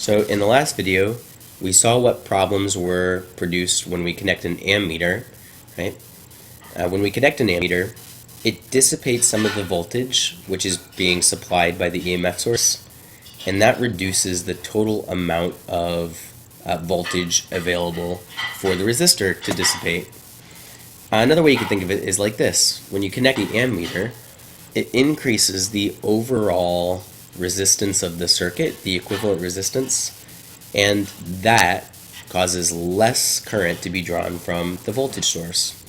So in the last video, we saw what problems were produced when we connect an ammeter, right? When we connect an ammeter, it dissipates some of the voltage, which is being supplied by the EMF source, and that reduces the total amount of voltage available for the resistor to dissipate. Another way you can think of it is like this. When you connect the ammeter, it increases the overall resistance of the circuit, the equivalent resistance, and that causes less current to be drawn from the voltage source.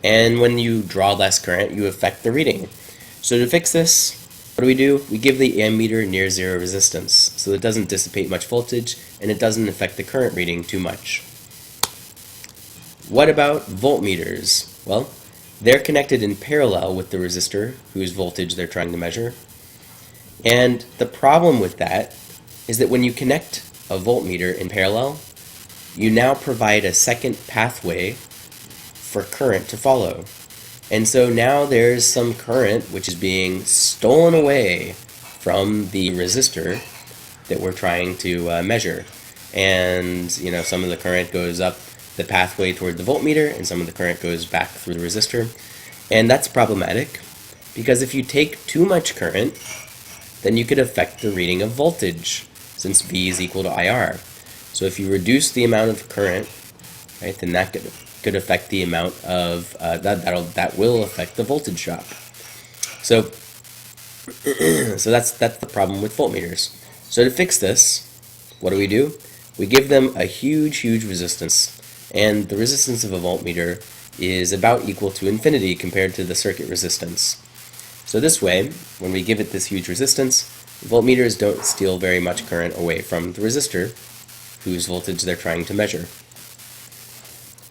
And when you draw less current, you affect the reading. So to fix this, what do? We give the ammeter near zero resistance, so it doesn't dissipate much voltage and it doesn't affect the current reading too much. What about voltmeters? Well, they're connected in parallel with the resistor, whose voltage they're trying to measure. And the problem with that is that when you connect a voltmeter in parallel, you now provide a second pathway for current to follow. And so now there's some current which is being stolen away from the resistor that we're trying to measure. And some of the current goes up the pathway toward the voltmeter, and some of the current goes back through the resistor. And that's problematic, because if you take too much current, then you could affect the reading of voltage, since V is equal to IR. So if you reduce the amount of current, right, then that could affect the amount of, that will affect the voltage drop. So, so that's the problem with voltmeters. So to fix this, what do? We give them a huge resistance. And the resistance of a voltmeter is about equal to infinity compared to the circuit resistance. So this way, when we give it this huge resistance, voltmeters don't steal very much current away from the resistor, whose voltage they're trying to measure.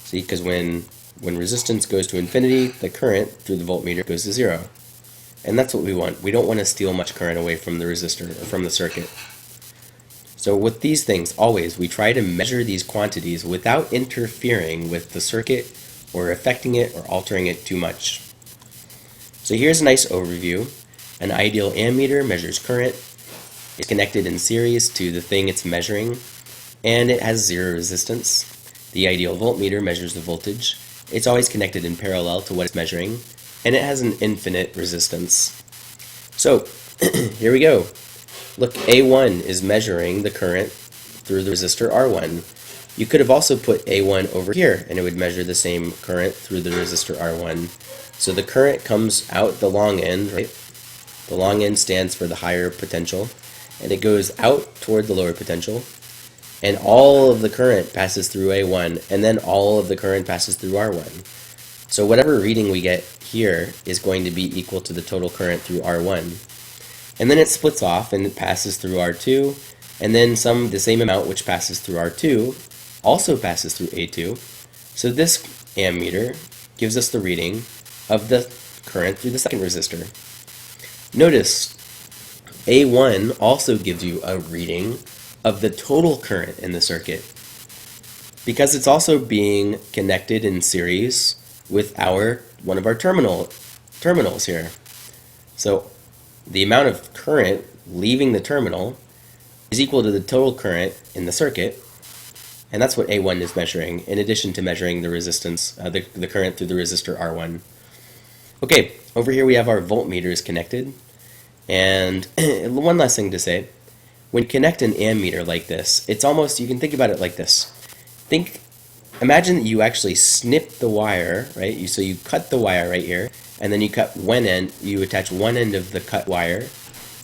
See, because when resistance goes to infinity, the current through the voltmeter goes to zero. And that's what we want. We don't want to steal much current away from the resistor, or from the circuit. So with these things, always, we try to measure these quantities without interfering with the circuit or affecting it or altering it too much. So here's a nice overview. An ideal ammeter measures current. It's connected in series to the thing it's measuring, and it has zero resistance. The ideal voltmeter measures the voltage. It's always connected in parallel to what it's measuring, and it has an infinite resistance. So here we go. Look, A1 is measuring the current through the resistor R1. You could have also put A1 over here, and it would measure the same current through the resistor R1. So the current comes out the long end, right? The long end stands for the higher potential, and it goes out toward the lower potential, and all of the current passes through A1, and then all of the current passes through R1. So whatever reading we get here is going to be equal to the total current through R1. And then it splits off and it passes through R2, and then the same amount which passes through R2 also passes through A2. So this ammeter gives us the reading of the current through the second resistor. Notice A1 also gives you a reading of the total current in the circuit, because it's also being connected in series with one of our terminals here. So the amount of current leaving the terminal is equal to the total current in the circuit, and that's what A1 is measuring, in addition to measuring the resistance, the current through the resistor R1. Okay, over here we have our voltmeters connected, and one last thing to say. When you connect an ammeter like this, it's almost, you can think about it like this. Imagine that you actually snip the wire, right? So you cut the wire right here, and then you attach one end of the cut wire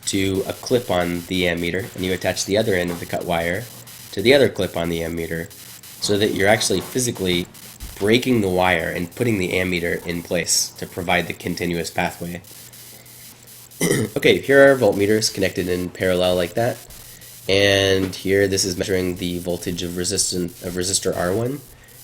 to a clip on the ammeter, and you attach the other end of the cut wire to the other clip on the ammeter, so that you're actually physically breaking the wire and putting the ammeter in place to provide the continuous pathway. Okay, here are our voltmeters connected in parallel like that, and here this is measuring the voltage of resistor R1.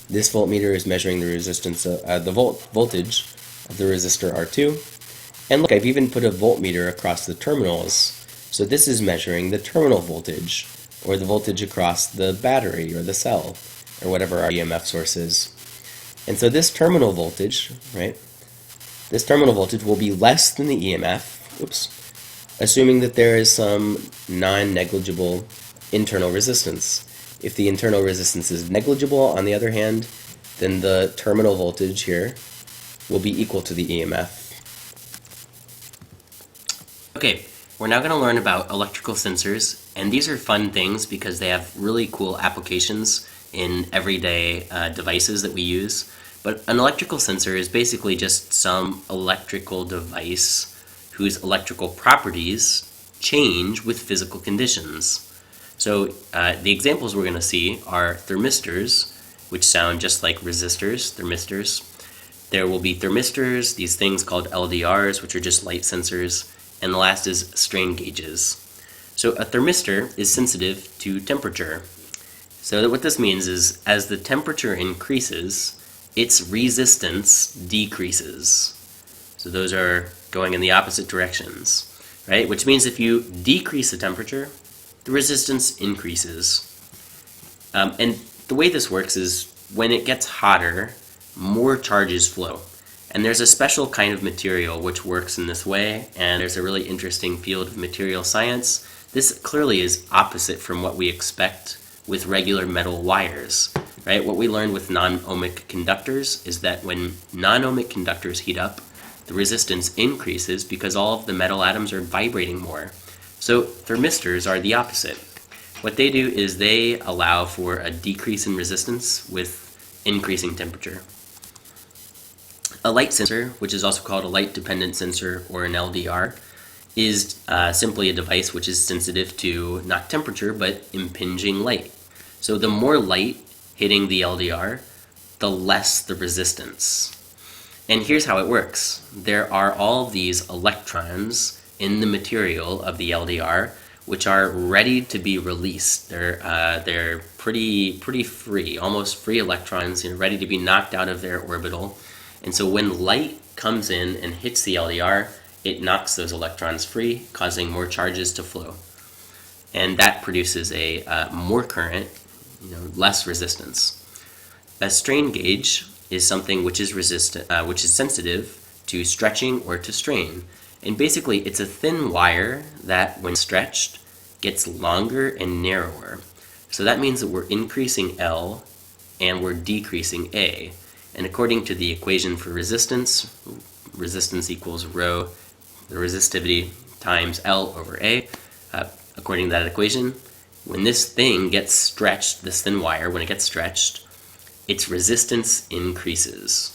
This voltmeter is measuring the resistance of the voltage of the resistor R2. And look, I've even put a voltmeter across the terminals. So this is measuring the terminal voltage, or the voltage across the battery or the cell, or whatever our EMF source is. And so this terminal voltage, right? This terminal voltage will be less than the EMF, assuming that there is some non-negligible internal resistance. If the internal resistance is negligible, on the other hand, then the terminal voltage here will be equal to the EMF. Okay, we're now going to learn about electrical sensors, and these are fun things because they have really cool applications in everyday devices that we use. But an electrical sensor is basically just some electrical device whose electrical properties change with physical conditions. So the examples we're going to see are thermistors, which sound just like resistors, thermistors. There will be thermistors, these things called LDRs, which are just light sensors, and the last is strain gauges. So a thermistor is sensitive to temperature. So what this means is as the temperature increases, its resistance decreases. So those are going in the opposite directions, right? Which means if you decrease the temperature, the resistance increases. And the way this works is when it gets hotter, more charges flow. And there's a special kind of material which works in this way, and there's a really interesting field of material science. This clearly is opposite from what we expect with regular metal wires, right? What we learned with non-ohmic conductors is that when non-ohmic conductors heat up, the resistance increases because all of the metal atoms are vibrating more. So thermistors are the opposite. What they do is they allow for a decrease in resistance with increasing temperature. A light sensor, which is also called a light-dependent sensor or an LDR, is simply a device which is sensitive to not temperature but impinging light. So the more light hitting the LDR, the less the resistance. And here's how it works. There are all of these electrons in the material of the LDR which are ready to be released. They're pretty free, almost free electrons, ready to be knocked out of their orbital. And so when light comes in and hits the LDR, it knocks those electrons free, causing more charges to flow. And that produces a more current, less resistance. A strain gauge is something which is sensitive to stretching or to strain. And basically, it's a thin wire that, when stretched, gets longer and narrower. So that means that we're increasing L and we're decreasing A. And according to the equation for resistance equals rho, the resistivity times L over A. According to that equation, when this thing gets stretched, this thin wire, when it gets stretched, its resistance increases.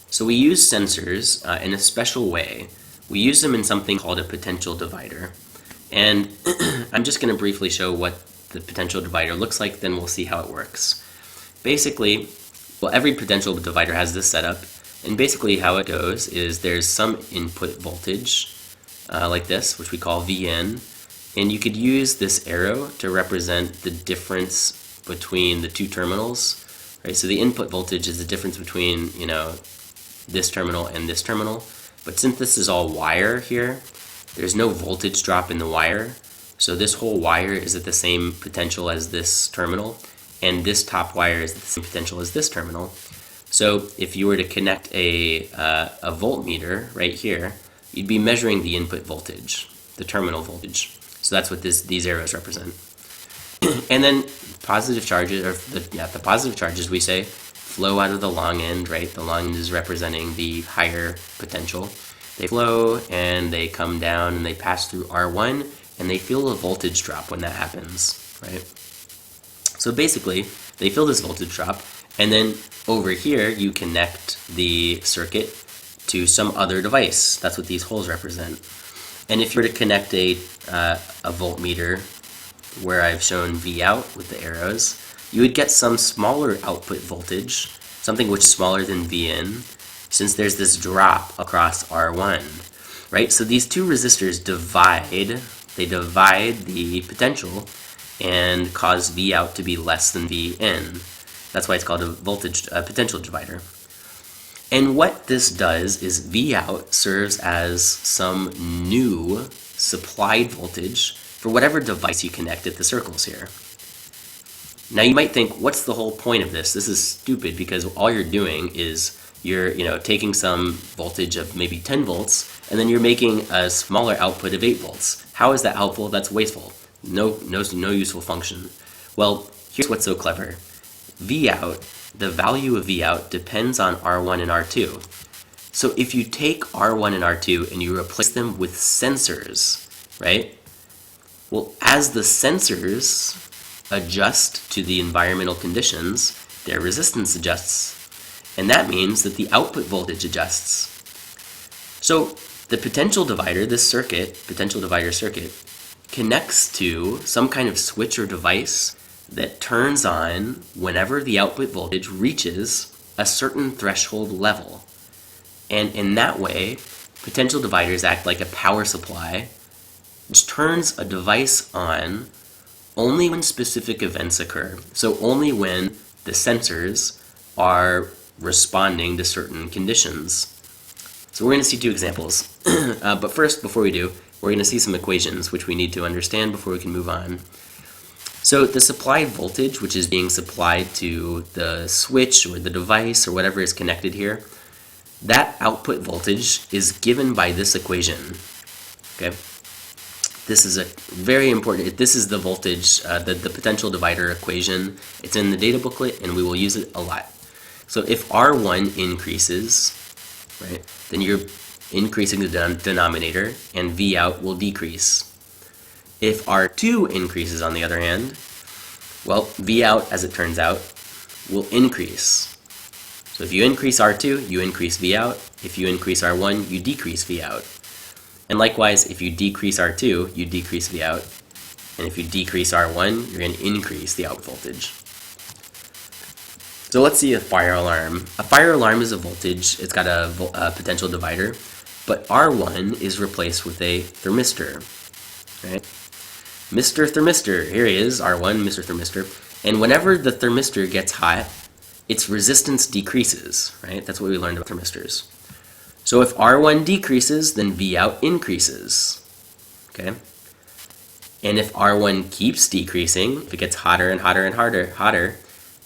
So we use sensors in a special way. We use them in something called a potential divider. And I'm just going to briefly show what the potential divider looks like, then we'll see how it works. Basically, every potential divider has this setup, and basically how it goes is there's some input voltage, like this, which we call Vn, and you could use this arrow to represent the difference between the two terminals, right? So the input voltage is the difference between, this terminal and this terminal, but since this is all wire here, there's no voltage drop in the wire, so this whole wire is at the same potential as this terminal, and this top wire is the same potential as this terminal. So if you were to connect a voltmeter right here, you'd be measuring the input voltage, the terminal voltage. So that's what these arrows represent. And then positive charges, or the positive charges, we say, flow out of the long end, right? The long end is representing the higher potential. They flow and they come down and they pass through R1 and they feel a voltage drop when that happens, right? So basically, they feel this voltage drop, and then over here you connect the circuit to some other device. That's what these holes represent. And if you were to connect a voltmeter where I've shown V out with the arrows, you would get some smaller output voltage, something which is smaller than Vn, since there's this drop across R1, right? So these two resistors divide the potential and cause V out to be less than Vn. That's why it's called a potential divider. And what this does is V out serves as some new supplied voltage for whatever device you connect at the circles here. Now you might think, what's the whole point of this? This is stupid because all you're doing is you're taking some voltage of maybe 10 volts and then you're making a smaller output of 8 volts. How is that helpful? That's wasteful. no useful function. Well, here's what's so clever. Vout, the value of Vout depends on R1 and R2. So if you take R1 and R2 and you replace them with sensors, right? Well, as the sensors adjust to the environmental conditions, their resistance adjusts. And that means that the output voltage adjusts. So the potential divider, this circuit, potential divider circuit, connects to some kind of switch or device that turns on whenever the output voltage reaches a certain threshold level. And in that way, potential dividers act like a power supply, which turns a device on only when specific events occur. So only when the sensors are responding to certain conditions. So we're going to see two examples. But first, before we do, we're going to see some equations which we need to understand before we can move on. So the supplied voltage, which is being supplied to the switch or the device or whatever is connected here, that output voltage is given by this equation. Okay? This is a very important, this is the voltage, the potential divider equation. It's in the data booklet and we will use it a lot. So if R1 increases, right, then you're increasing the denominator and Vout will decrease. If R2 increases, on the other hand, well, Vout, as it turns out, will increase. So if you increase R2, you increase Vout. If you increase R1, you decrease Vout. And likewise, if you decrease R2, you decrease Vout. And if you decrease R1, you're going to increase the output voltage. So let's see a fire alarm. A fire alarm is a voltage. It's got a potential divider. But R1 is replaced with a thermistor. Right? Mr. Thermistor, here he is, R1, Mr. Thermistor. And whenever the thermistor gets hot, its resistance decreases, right? That's what we learned about thermistors. So if R1 decreases, then Vout increases, okay? And if R1 keeps decreasing, if it gets hotter and hotter and hotter,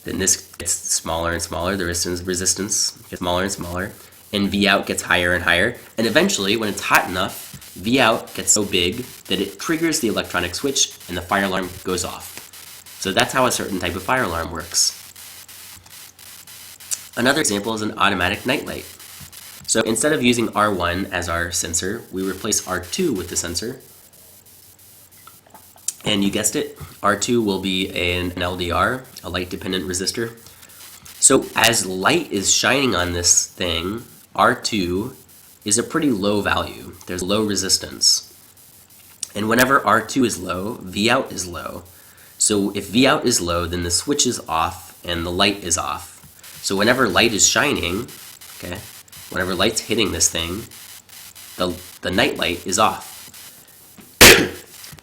then this gets smaller and smaller, the resistance gets smaller and smaller, and Vout gets higher and higher, and eventually, when it's hot enough, Vout gets so big that it triggers the electronic switch and the fire alarm goes off. So that's how a certain type of fire alarm works. Another example is an automatic nightlight. So instead of using R1 as our sensor, we replace R2 with the sensor. And you guessed it, R2 will be an LDR, a light-dependent resistor. So as light is shining on this thing, R2 is a pretty low value. There's low resistance. And whenever R2 is low, Vout is low. So if Vout is low, then the switch is off and the light is off. So whenever light is shining, okay, whenever light's hitting this thing, the night light is off.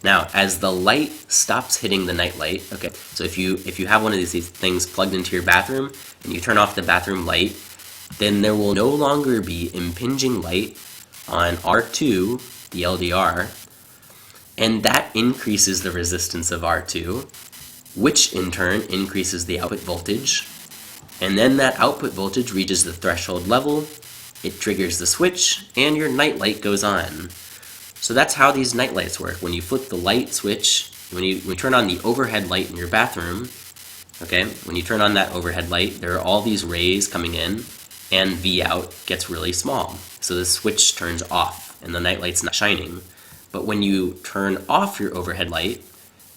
Now, as the light stops hitting the night light, okay, so if you have one of these things plugged into your bathroom and you turn off the bathroom light, then there will no longer be impinging light on R2, the LDR, and that increases the resistance of R2, which in turn increases the output voltage, and then that output voltage reaches the threshold level, it triggers the switch, and your night light goes on. So that's how these night lights work. When you flip the light switch, when you turn on the overhead light in your bathroom, okay, when you turn on that overhead light, there are all these rays coming in, and Vout gets really small. So the switch turns off, and the night light's not shining. But when you turn off your overhead light,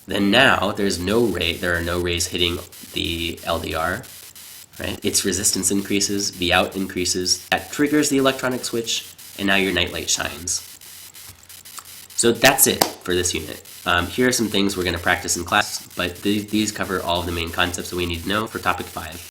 then now there are no rays hitting the LDR, right? Its resistance increases, Vout increases, that triggers the electronic switch, and now your night light shines. So that's it for this unit. Here are some things we're going to practice in class, but these cover all of the main concepts that we need to know for topic 5.